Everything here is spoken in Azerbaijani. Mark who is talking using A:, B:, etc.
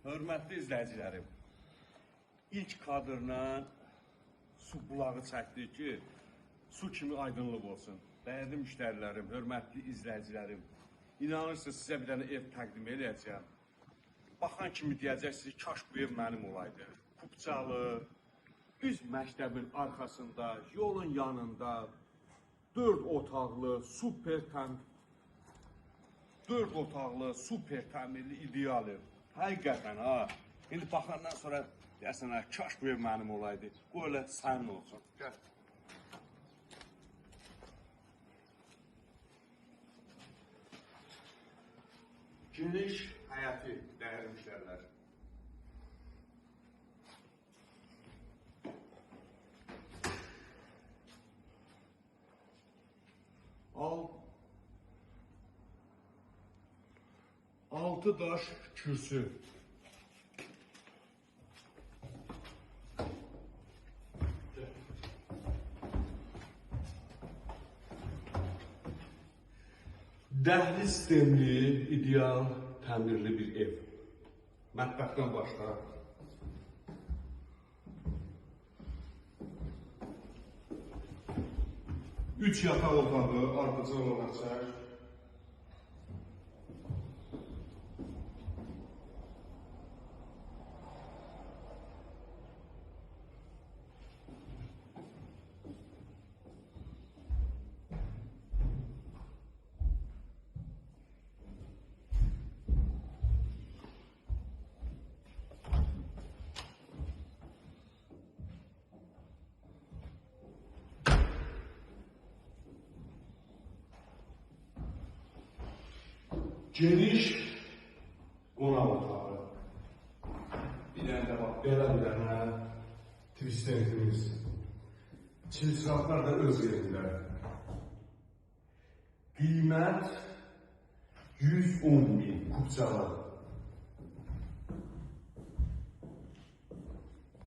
A: Hörmətli izləyicilərim, ilk kadrla su bulağı çəkdik ki, su kimi aydınlıq olsun. Dəyərli müştərilərim, hörmətli izləyicilərim, inanırsınız sizə bir dənə ev təqdim edəcəyəm. Baxan kimi deyəcəksiniz, kaş bu ev mənim olaydı. Kupçalı, düz məktəbin arxasında, yolun yanında, 4 otaqlı, super təmirli, ideal ev. Həqiqətən ha. İndi baxandan sonra deyərsən, kaş bu ev mənim olaydı. Bu elə sənin olsun. Gəl. Geniş həyəti, dəyərli müştərilər. Altı daş kürsü. Dəhliz sistemli, ideal, təmirli bir ev. Mətbəxdən başla. Üç yataq otağı, ardıcıl olacaq. Geniş qonaq otağı. Bir dənə də bax, belə bir dənə twistentimiz. Çilçiratlar da öz yerində. Qiymət 110.000 kupçalar.